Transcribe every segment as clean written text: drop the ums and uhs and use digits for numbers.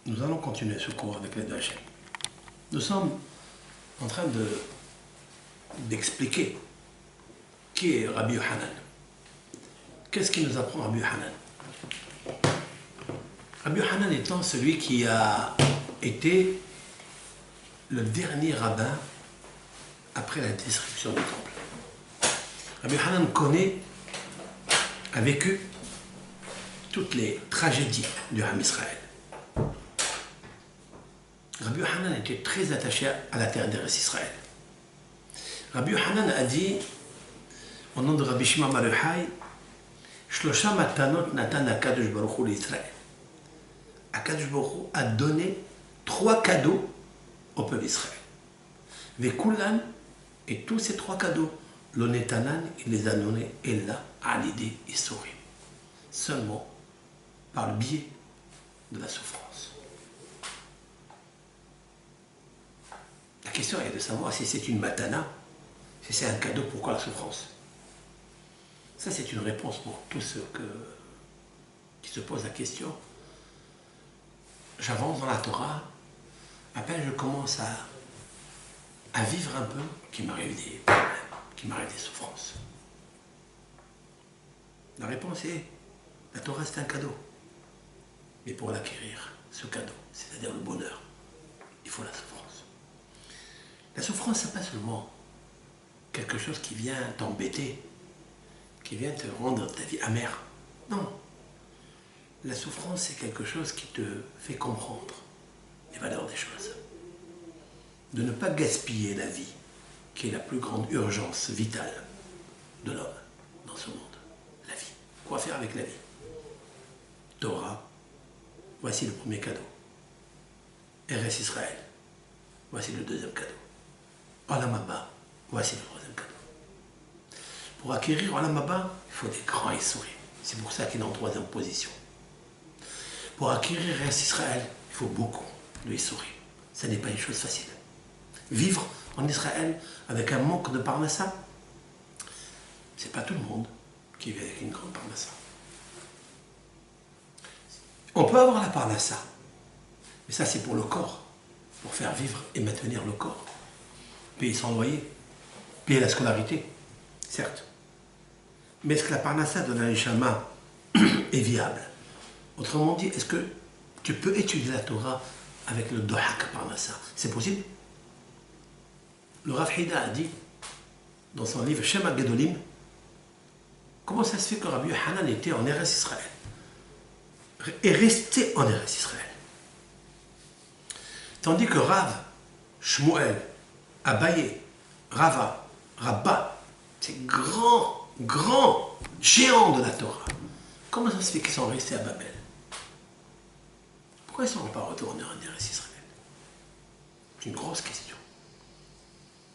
Nous allons continuer ce cours avec l'aide de Hachem. Nous sommes en train d'expliquer qui est Rabbi Yohanan. Qu'est-ce qu'il nous apprend Rabbi Yohanan? Rabbi Yohanan étant celui qui a été le dernier rabbin après la destruction du temple. Rabbi Yohanan a vécu toutes les tragédies du Ham Israël. Rabbi Yohanan était très attaché à la terre d'Eretz Israël. Rabbi Yohanan a dit, au nom de Rabbi Shimon Bar Yochai, Shlosha matanot natan HaKadosh Baruch Hu l'Israël. HaKadosh Baruch Hu a donné 3 cadeaux au peuple d'Israël. Vekulan, et tous ces 3 cadeaux, l'onetanan, il les a donnés, et là, à l'idée historique. Seulement par le biais de la souffrance. La question est de savoir si c'est une matana, si c'est un cadeau, pourquoi la souffrance? Ça, c'est une réponse pour tous ceux qui se posent la question. J'avance dans la Torah, à peine je commence à vivre un peu, qu'il m'arrive des problèmes, qu'il m'arrive des souffrances. La réponse est, la Torah c'est un cadeau. Mais pour l'acquérir, ce cadeau, c'est-à-dire le bonheur, il faut la souffrance. La souffrance, ce n'est pas seulement quelque chose qui vient t'embêter, qui vient te rendre ta vie amère. Non. La souffrance, c'est quelque chose qui te fait comprendre les valeurs des choses. De ne pas gaspiller la vie, qui est la plus grande urgence vitale de l'homme dans ce monde. La vie. Quoi faire avec la vie? Torah, voici le premier cadeau. Eretz Israël, voici le deuxième cadeau. Olam Haba, voici le troisième cadeau. Pour acquérir Olam Haba, il faut des grands Issourim. C'est pour ça qu'il est en 3e position. Pour acquérir Eretz Israël, il faut beaucoup de Issourim. Ce n'est pas une chose facile. Vivre en Israël avec un manque de parnassa, c'est pas tout le monde qui vit avec une grande parnassa. On peut avoir la parnassa, mais ça c'est pour le corps, pour faire vivre et maintenir le corps. Payer son loyer, payer la scolarité, certes. Mais est-ce que la parnassa de la neshama est viable? Autrement dit, est-ce que tu peux étudier la Torah avec le dohak parnassa? C'est possible? Le Rav Hida a dit, dans son livre Shema Gedolim, comment ça se fait que Rabbi Yohanan était en Eretz Israël et resté en Eretz Israël, tandis que Rav, Shmuel, Abaye, Rava, Rabba, ces grands géants de la Torah, comment ça se fait qu'ils sont restés à Babel? Pourquoi ils ne sont pas retournés en Eretz Israël? C'est une grosse question.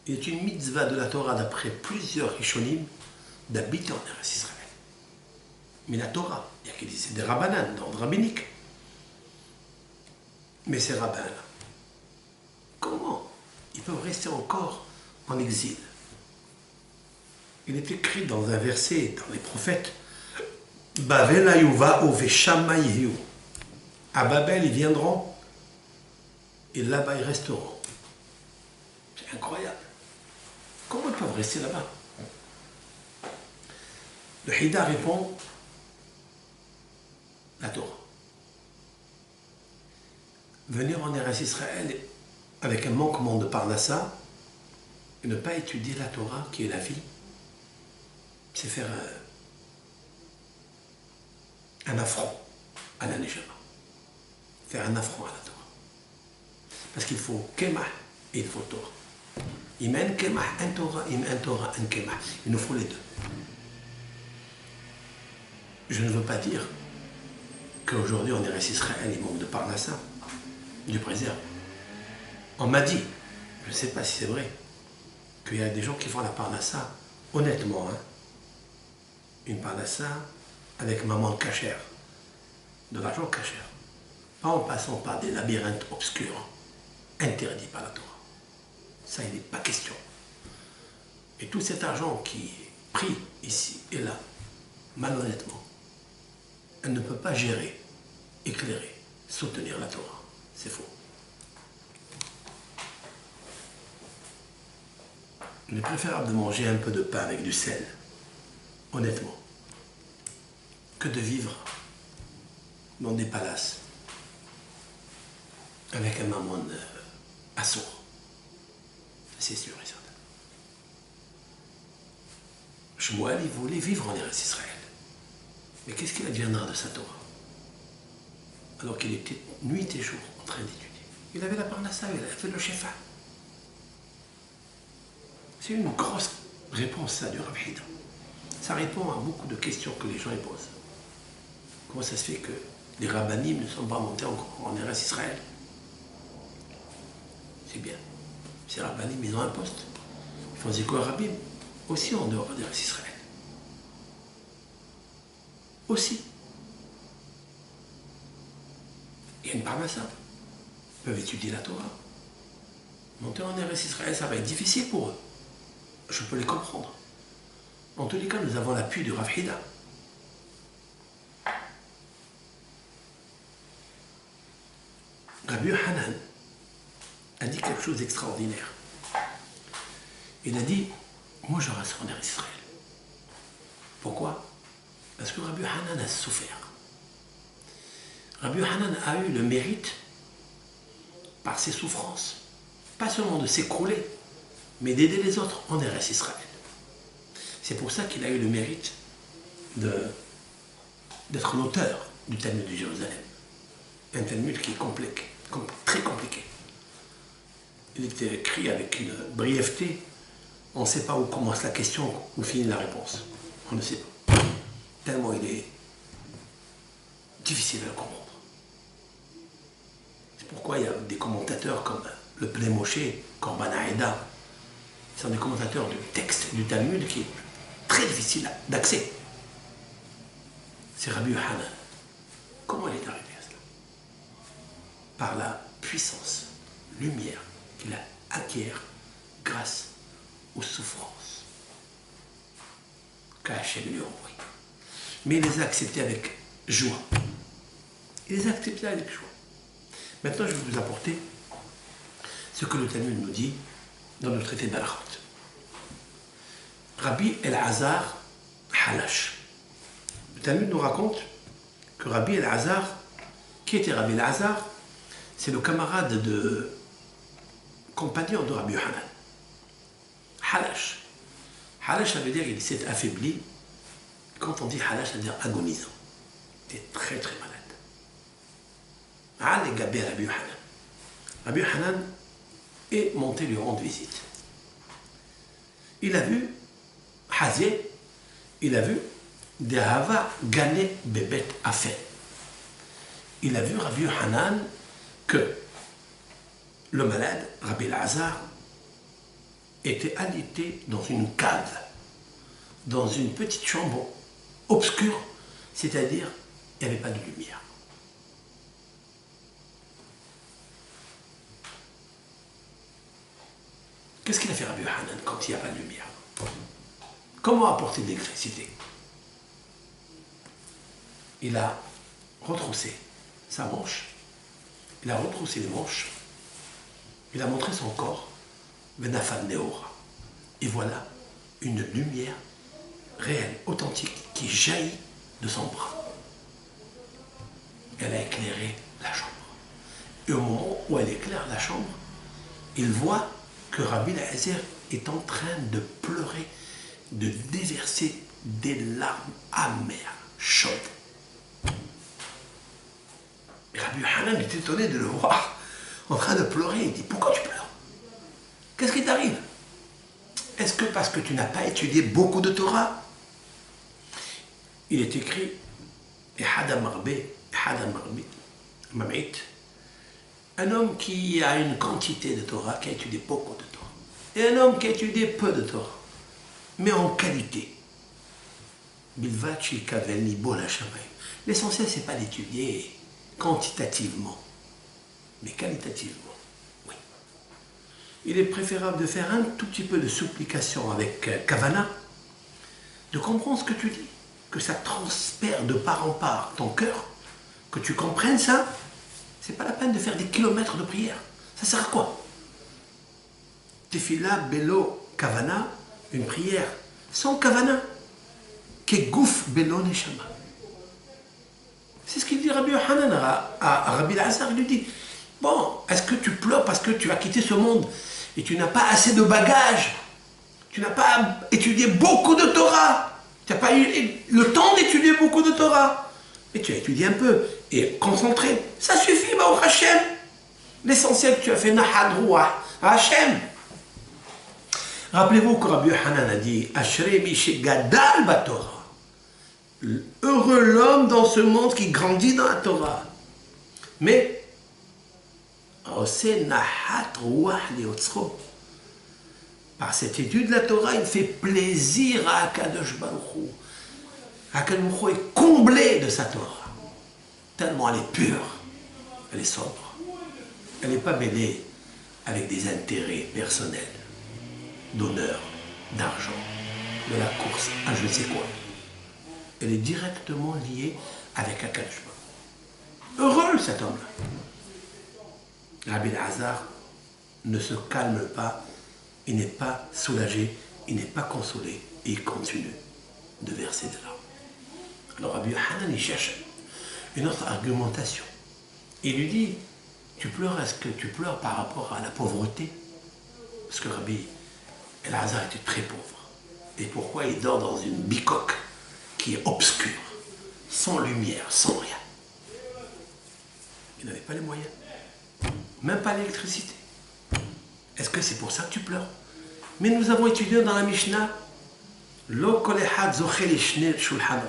Il est une mitzvah de la Torah, d'après plusieurs Rishonim, d'habiter en Eretz Israël. Mais la Torah, il y a qui disent c'est des rabbanan, d'ordre rabbinique. Mais ces rabbins-là, comment ils peuvent rester encore en exil? Il est écrit dans un verset, dans les prophètes, Bavel ayuva uveshama yehu. À Babel, ils viendront, et là-bas, ils resteront. C'est incroyable. Comment ils peuvent rester là-bas? Le Hida répond, la Torah. Venir en Eretz Israël avec un manquement de parnassa et ne pas étudier la Torah, qui est la vie, c'est faire un affront à la neshama. Faire un affront à la Torah. Parce qu'il faut kemah et il faut Torah. Imen kemah, un Torah, un Torah, un kemah. Il nous faut les deux. Je ne veux pas dire qu'aujourd'hui on est Eretz Israël, il manque de parnassa, du préserve. On m'a dit, je ne sais pas si c'est vrai, qu'il y a des gens qui font la parnassa, honnêtement, hein, une parnassa avec maman cachère, de l'argent cachère, pas en passant par des labyrinthes obscurs, interdits par la Torah. Ça, il n'est pas question. Et tout cet argent qui est pris ici et là, malhonnêtement, elle ne peut pas gérer, éclairer, soutenir la Torah. C'est faux. Il est préférable de manger un peu de pain avec du sel, honnêtement, que de vivre dans des palaces avec un mammon assourd. C'est sûr et certain. Shmuel, il voulait vivre en Eretz Israël. Mais qu'est-ce qu'il adviendra de sa Torah? Alors qu'il était nuit et jour en train d'étudier. Il avait la parnassa, il avait fait le shefa. C'est une grosse réponse, ça, du Rav Hida. Ça répond à beaucoup de questions que les gens y posent. Comment ça se fait que les rabbinim ne sont pas montés encore en Eretz Israël? C'est bien. Ces rabbinim, ils ont un poste. Ils font zikor rabbim, aussi en dehors d'Eretz Israël. Aussi. Il y a une parnassa. Ils peuvent étudier la Torah. Monter en Eretz Israël, ça va être difficile pour eux. Je peux les comprendre. En tous les cas, nous avons l'appui du Rav Hida. Rabbi Hanan a dit quelque chose d'extraordinaire. Il a dit, moi je reste en Eretz Israël. Pourquoi? Parce que Rabbi Hanan a souffert. Rabbi Hanan a eu le mérite, par ses souffrances, pas seulement de s'écrouler, mais d'aider les autres en Eretz Israël. C'est pour ça qu'il a eu le mérite d'être l'auteur du Talmud de Jérusalem. Un Talmud qui est très compliqué. Il était écrit avec une brièveté. On ne sait pas où commence la question, où finit la réponse. On ne sait pas. Tellement il est difficile à le comprendre. C'est pourquoi il y a des commentateurs comme le Pnei Moshe, Korban Aïda. Ce sont des commentateurs du texte du Talmud qui est très difficile d'accès. C'est Rabbi Hanan. Comment il est arrivé à cela? Par la puissance, lumière qu'il a acquiert grâce aux souffrances qu'Hachem lui a envoyées. Mais il les a acceptées avec joie. Il les a acceptées avec joie. Maintenant, je vais vous apporter ce que le Talmud nous dit dans le traité d'Al-Khat. Rabbi El-Hazar Halash. Le Talmud nous raconte que Rabbi El-Hazar, qui était Rabbi El-Hazar, c'est le camarade compagnon de Rabbi Hanan. Halash. Halash, ça veut dire qu'il s'est affaibli. Quand on dit Halash, ça veut dire agonisant. Il est très très malade. Al Gabé Rabbi Hanan. Rabbi Hanan est monté lui rendre visite. Il a vu Hazé, il a vu Dehava Gané Bebet Afel. Il a vu Rabbi Hanan que le malade, Rabbi El-Hazar, était alité dans une cave, dans une petite chambre obscure, c'est-à-dire il n'y avait pas de lumière. Qu'est-ce qu'il a fait Rabbi Hanan quand il n'y a pas de lumière? Comment apporter de l'électricité? Il a retroussé sa manche, il a retroussé les manches, il a montré son corps, Venafal Neora. Et voilà une lumière réelle, authentique, qui jaillit de son bras. Elle a éclairé la chambre. Et au moment où elle éclaire la chambre, il voit que Rabbi El-Hazar est en train de pleurer, de déverser des larmes amères, chaudes. Et Rabbi Hanan est étonné de le voir en train de pleurer. Il dit, pourquoi tu pleures? Qu'est-ce qui t'arrive? Est-ce que parce que tu n'as pas étudié beaucoup de Torah? Il est écrit, un homme qui a une quantité de Torah, qui a étudié beaucoup de Torah, et un homme qui a étudié peu de Torah, mais en qualité. L'essentiel, ce n'est pas d'étudier quantitativement, mais qualitativement. Oui. Il est préférable de faire un tout petit peu de supplication avec Kavana, de comprendre ce que tu dis, que ça transpère de part en part ton cœur, que tu comprennes ça, c'est pas la peine de faire des kilomètres de prière. Ça sert à quoi? Tefila, Belo, Kavana, une prière sans Kavana. Kegouf, Belo, Neshama. C'est ce qu'il dit Rabbi Yohanan à Rabbi Lazar. Il lui dit, bon, est-ce que tu pleures parce que tu as quitté ce monde et tu n'as pas assez de bagages? Tu n'as pas étudié beaucoup de Torah. Tu n'as pas eu le temps d'étudier beaucoup de Torah. Et tu as étudié un peu et concentré. Ça suffit, Baruch Hashem. L'essentiel que tu as fait, Nahad Ruah, Hashem. Rappelez-vous que Rabbi Yohanan a dit, Ashrei mi gadal batorah. Heureux l'homme dans ce monde qui grandit dans la Torah. Mais, par cette étude de la Torah, il fait plaisir à Akadosh Baruch Hu. Akadosh Baruch Hu est comblé de sa Torah. Tellement elle est pure, elle est sobre. Elle n'est pas mêlée avec des intérêts personnels, d'honneur, d'argent, de la course à je ne sais quoi. Elle est directement liée avec Akadosh Baruch Hu. Heureux cet homme-là. Rabbi Lazar ne se calme pas, il n'est pas soulagé, il n'est pas consolé, et il continue de verser de larmes. Alors Rabbi Yohanan, il cherche une autre argumentation. Il lui dit, tu pleures, est-ce que tu pleures par rapport à la pauvreté? Parce que Rabbi Lazar était très pauvre. Et pourquoi il dort dans une bicoque qui est obscure, sans lumière, sans rien? Il n'avait pas les moyens, même pas l'électricité. Est-ce que c'est pour ça que tu pleures? Mais nous avons étudié dans la Mishnah, Lo kol echad zoché lishnei shulchanot.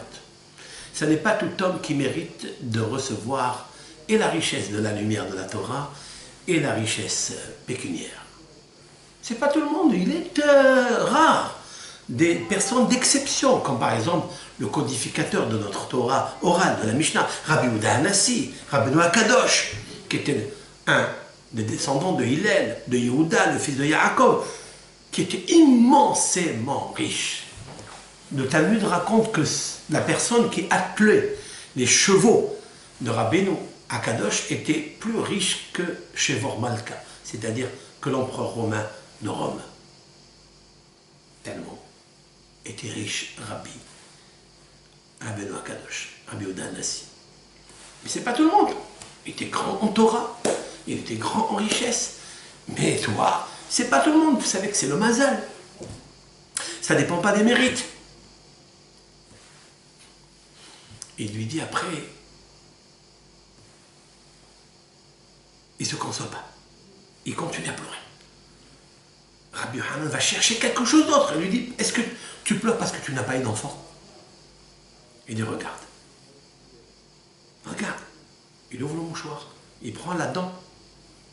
Ce n'est pas tout homme qui mérite de recevoir et la richesse de la lumière de la Torah et la richesse pécuniaire. C'est pas tout le monde, il est rare. Des personnes d'exception, comme par exemple le codificateur de notre Torah orale, de la Mishnah, Rabbi Yehuda Hanassi, Rabbi Noah Kadosh, qui était un des descendants de Hillel, de Yehuda, le fils de Yaakov, qui était immensément riche. Le Talmud raconte que la personne qui attelait les chevaux de Rabbeinu Akadosh était plus riche que Shevor Malka, c'est-à-dire que l'empereur romain de Rome. Tellement était riche Rabbeinu Akadosh, Rabbi Yehuda Hanassi. Mais c'est pas tout le monde. Il était grand en Torah, il était grand en richesse. Mais toi, c'est pas tout le monde. Vous savez que c'est le mazal. Ça ne dépend pas des mérites. Il lui dit après, il ne se console pas. Il continue à pleurer. Rabbi Yohanan va chercher quelque chose d'autre. Il lui dit, est-ce que tu pleures parce que tu n'as pas eu d'enfant? Il dit, regarde. Regarde. Il ouvre le mouchoir. Il prend la dent,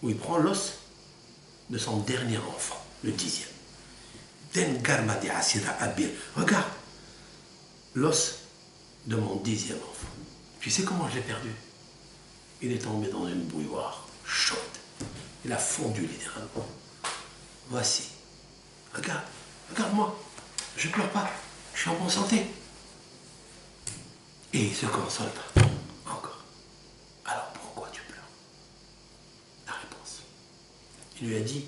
ou il prend l'os de son dernier enfant, le 10e. Den garmadi asira abir. Regarde. L'os de mon 10e enfant. Tu sais comment je l'ai perdu? Il est tombé dans une bouilloire chaude. Il a fondu littéralement. Voici. Regarde. Regarde-moi. Je ne pleure pas. Je suis en bonne santé. Et il ne se console pas. Encore. Alors pourquoi tu pleures? La réponse. Il lui a dit,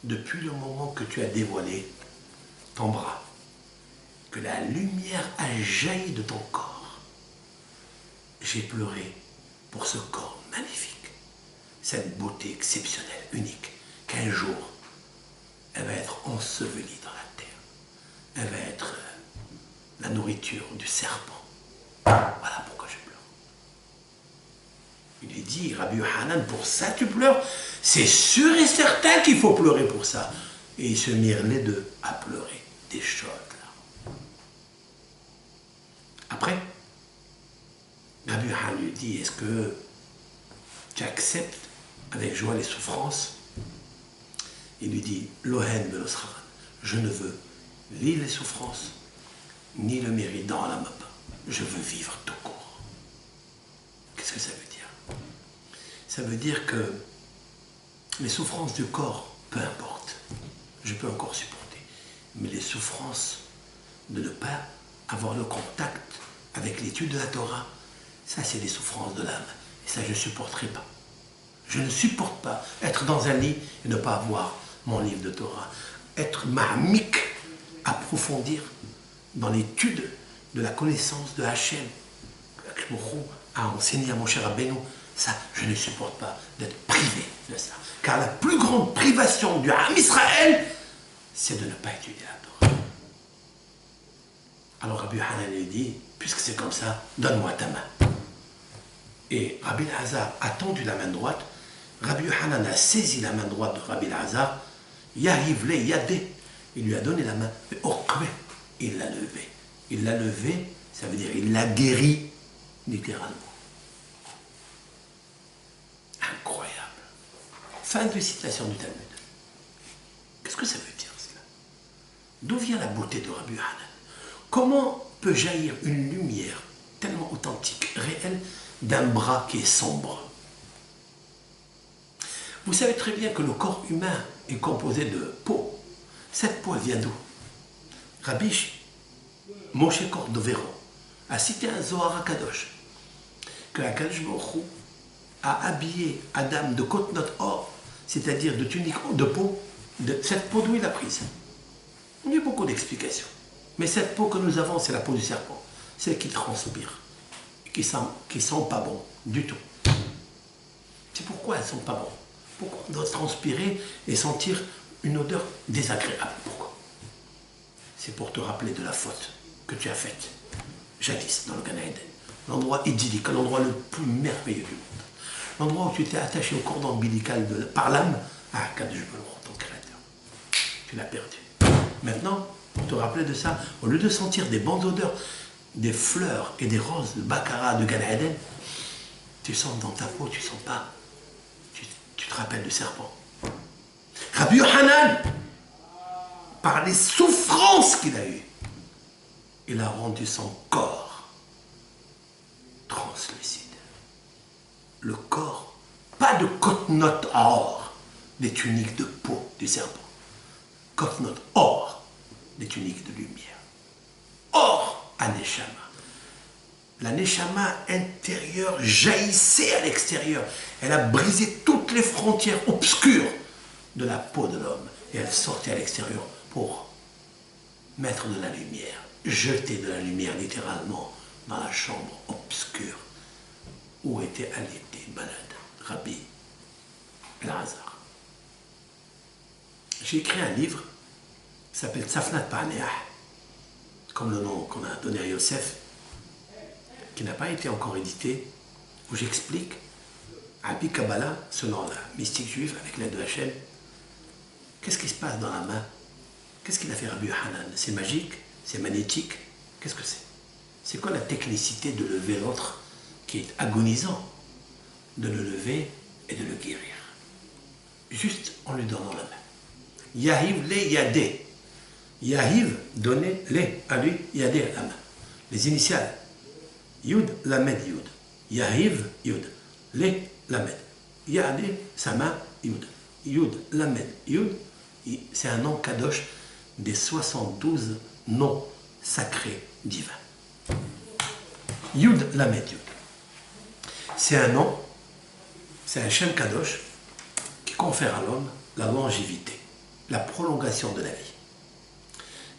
depuis le moment que tu as dévoilé ton bras, que la lumière a jailli de ton corps, j'ai pleuré pour ce corps magnifique, cette beauté exceptionnelle, unique, qu'un jour, elle va être ensevelie dans la terre. Elle va être la nourriture du serpent. Voilà pourquoi je pleure. Il lui dit, Rabbi Yohanan, pour ça tu pleures? C'est sûr et certain qu'il faut pleurer pour ça. Et ils se mirent les deux à pleurer des chaudes larmes. Après, Rabbi Yohanan lui dit, est-ce que tu acceptes avec joie les souffrances? Il lui dit, Lohen Belosraran, je ne veux ni les souffrances, ni le mérite dans la map. Je veux vivre tout court. Qu'est-ce que ça veut dire? Ça veut dire que les souffrances du corps, peu importe, je peux encore supporter. Mais les souffrances de ne pas avoir le contact avec l'étude de la Torah, ça c'est des souffrances de l'âme. Et ça je ne supporterai pas. Je ne supporte pas être dans un lit et ne pas avoir mon livre de Torah. Être ma'amik, approfondir dans l'étude de la connaissance de Hachem. A enseigné à mon cher Rabbeinu, ça, je ne supporte pas d'être privé de ça. Car la plus grande privation du Ham Israël, c'est de ne pas étudier la Torah. Alors Rabbi Hanan lui dit, puisque c'est comme ça, donne-moi ta main. Et Rabbi Elazar a tendu la main droite. Rabbi Hanan a saisi la main droite de Rabbi Elazar. Yahivle Yadé. Il lui a donné la main. Mais il l'a levée. Il l'a levée, ça veut dire il l'a guéri, littéralement. Incroyable. Fin de citation du Talmud. Qu'est-ce que ça veut dire cela? D'où vient la beauté de Rabbi Hanan? Comment peut jaillir une lumière tellement authentique, réelle, d'un bras qui est sombre? Vous savez très bien que le corps humain est composé de peau. Cette peau, elle vient d'où? Rabbi Moshe Cordovero a cité un Zohar Kadosh que Akadosh Baruch Hu a habillé Adam de kotnot or, c'est-à-dire de tunique de peau. Cette peau d'où il a prise? Il y a beaucoup d'explications. Mais cette peau que nous avons, c'est la peau du serpent, celle qui transpire, qui sent pas bon du tout. C'est pourquoi elles ne sont pas bonnes. Pourquoi on doit transpirer et sentir une odeur désagréable? Pourquoi? C'est pour te rappeler de la faute que tu as faite jadis dans le Gan Eden, l'endroit idyllique, l'endroit le plus merveilleux du monde, l'endroit où tu étais attaché au cordon ombilical par l'âme à Akadosh Baruch Hu, ton créateur. Tu l'as perdu. Maintenant, pour te rappeler de ça, au lieu de sentir des bonnes odeurs, des fleurs et des roses de Baccarat de Gan Eden, tu sens dans ta peau, tu sens pas. Tu te rappelles du serpent. Rabbi Yohanan, par les souffrances qu'il a eues, il a rendu son corps translucide. Le corps, pas de kotnot or, des tuniques de peau du serpent. Kotnot or, des tuniques de lumière. Or, Aneshama. La Neshama intérieure jaillissait à l'extérieur. Elle a brisé toutes les frontières obscures de la peau de l'homme. Et elle sortait à l'extérieur pour mettre de la lumière, jeter de la lumière littéralement dans la chambre obscure où était allaité, malade, Rabbi Elazar. J'ai écrit un livre qui s'appelle Tzafnat Pa'aneah, comme le nom qu'on a donné à Yosef, qui n'a pas été encore édité, où j'explique à Pi Kabbalah, selon la mystique juive, avec l'aide de Hachem, qu'est-ce qui se passe dans la main? Qu'est-ce qu'il a fait Rabbi Hanan? C'est magique? C'est magnétique? Qu'est-ce que c'est? C'est quoi la technicité de lever l'autre qui est agonisant? De le lever et de le guérir. Juste en lui donnant la main. Yahiv le yadé. Yahiv, donner les à lui, yadé à la main. Les initiales. Yud, Lamed, Yud. Yahiv, Yud. Les, Lamed. Yadé, sa main, Yud. Yud, Lamed, Yud. C'est un nom kadosh des 72 noms sacrés divins. Yud, Lamed, Yud. C'est un nom, c'est un Shem kadosh qui confère à l'homme la longévité, la prolongation de la vie.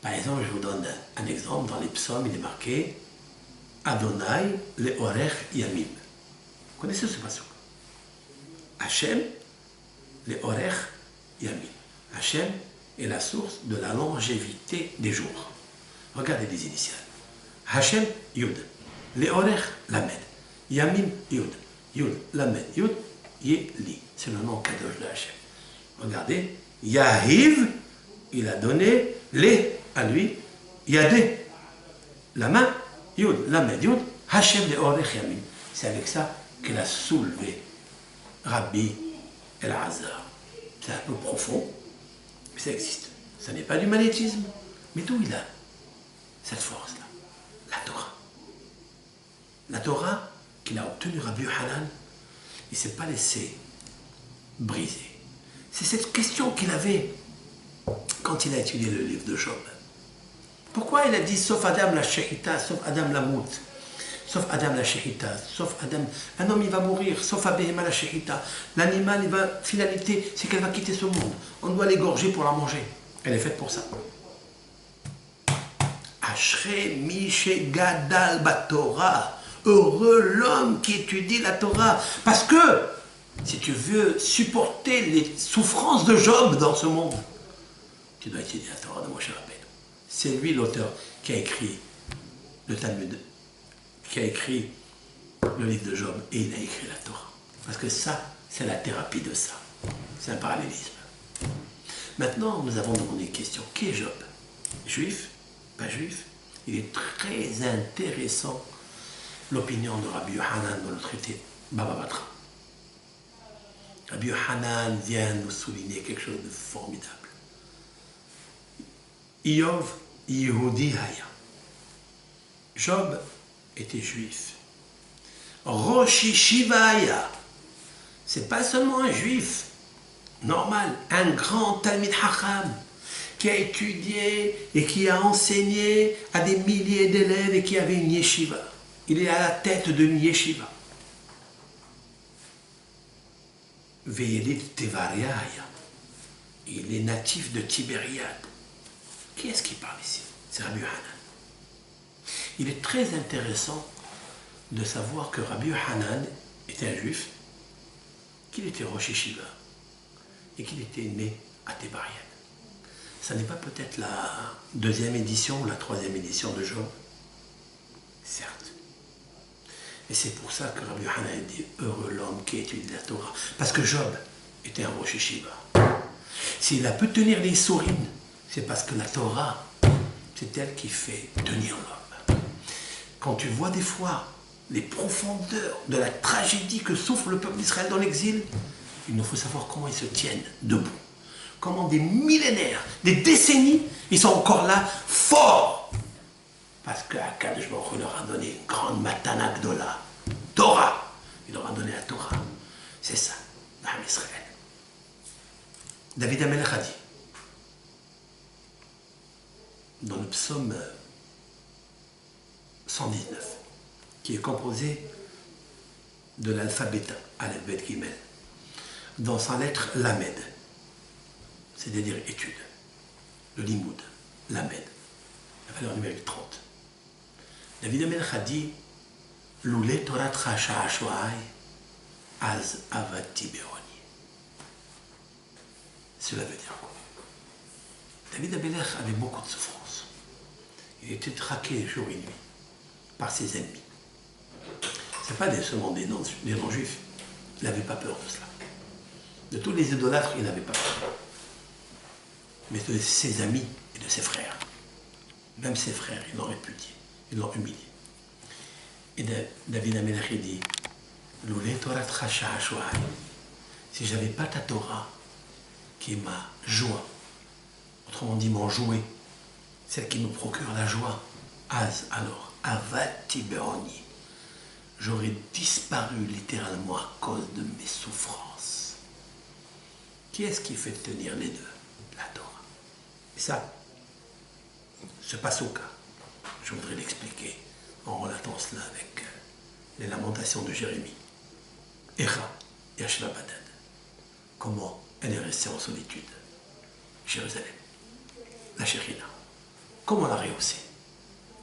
Par exemple, je vous donne un exemple. Dans les psaumes, il est marqué Adonai le orech yamim. Vous connaissez ce passage? Hachem le orech yamim. Hachem est la source de la longévité des jours. Regardez les initiales. Hachem, Yud. Le orech, Lamed. Yamim, Yud. Yud, Lamed, Yud, Yeli. C'est le nom kadosh de Hachem. Regardez. Yahiv, il a donné les à lui. Yadé, la main. Yud, Lamed, Yud. Hachem, le orech, Yamim. C'est avec ça qu'il a soulevé Rabbi Elazar. C'est un peu profond. Ça existe. Ça n'est pas du magnétisme. Mais d'où il a cette force-là? La Torah. La Torah qu'il a obtenue Rabbi Hanan, il ne s'est pas laissé briser. C'est cette question qu'il avait quand il a étudié le livre de Job. Pourquoi il a dit sauf Adam la Shechita, sauf Adam la Mout? sauf Adam la Shechita, sauf Adam, un homme il va mourir, sauf Abéhéma la Shechita. L'animal, il va, finalité, c'est qu'elle va quitter ce monde. On doit l'égorger pour la manger. Elle est faite pour ça. Ashrei Mishe Gadal Batorah. Heureux l'homme qui étudie la Torah. Parce que, si tu veux supporter les souffrances de Job dans ce monde, tu dois étudier la Torah de Moshe Rabbeinu. C'est lui l'auteur qui a écrit le Talmud, qui a écrit le livre de Job, et il a écrit la Torah. Parce que ça, c'est la thérapie de ça. C'est un parallélisme. Maintenant, nous avons demandé une question. Qui est Job? Juif? Pas juif? Il est très intéressant l'opinion de Rabbi Yohanan dans le traité Baba Batra. Rabbi Yohanan vient nous souligner quelque chose de formidable. Iyov Yehudi Haya. Job était juif. Rosh Yeshiva Haya. C'est pas seulement un juif normal, un grand Talmid Chacham qui a étudié et qui a enseigné à des milliers d'élèves et qui avait une yeshiva. Il est à la tête d'une yeshiva. Ve'yelid Tevaria Haya. Il est natif de Tibériade. Qui est-ce qui parle ici? C'est Rabbi Yohanan. Il est très intéressant de savoir que Rabbi Yohanan était un juif, qu'il était Rosh Yeshiva et qu'il était né à Tibériade. Ça n'est pas peut-être la deuxième édition ou la troisième édition de Job, certes. Et c'est pour ça que Rabbi Yohanan dit « Heureux l'homme qui étudie la Torah ». Parce que Job était un Rosh Yeshiva. S'il a pu tenir les sourines, c'est parce que la Torah, c'est elle qui fait tenir l'homme. Quand tu vois des fois les profondeurs de la tragédie que souffre le peuple d'Israël dans l'exil, il nous faut savoir comment ils se tiennent debout. Comment des millénaires, des décennies, ils sont encore là, forts. Parce qu'Akadosh Baruch Hu leur a donné une grande matana gdola, Torah. Il leur a donné la Torah. C'est ça, l'âme Israël. David Amelech a dit, dans le psaume 119, qui est composé de l'alphabet Aleph Bet Gimel, dans sa lettre Lamed, c'est-à-dire étude, le limoud, Lamed, la valeur numérique 30. David Amelech a dit Loulé Torah Tracha Ashwaï, Az Avati Beoni. Cela veut dire quoi? David Amelech avait beaucoup de souffrances. Il était traqué jour et nuit par ses ennemis. Ce n'est pas seulement des non-juifs. Il n'avait pas peur de cela. De tous les idolâtres, il n'avait pas peur. Mais de ses amis et de ses frères. Même ses frères, ils l'ont répudié, ils l'ont humilié. Et David Amelech dit Loulé Torah Tracha Ashwaï, si je n'avais pas ta Torah, qui est ma joie, autrement dit mon jouet, celle qui me procure la joie, alors, Avati Beoni, j'aurais disparu littéralement à cause de mes souffrances. Qui est-ce qui fait tenir les deux? La Torah. Et ça, ce passoka, je voudrais l'expliquer en relatant cela avec les lamentations de Jérémie. Echa, Yashva Badad. Comment elle est restée en solitude. Jérusalem, la Shekhinah. Comment la rehausser?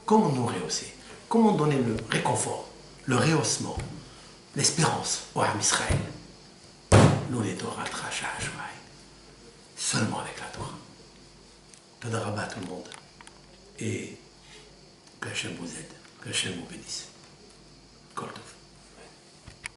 Comment nous rehausser? Comment donner le réconfort, le rehaussement, l'espérance au Ham Israël? Nous les Torah Tracha Ashwaï. Seulement avec la Torah. Tadarabah à tout le monde. Et que Hachem vous aide, que Hachem vous bénisse. Kol Tov.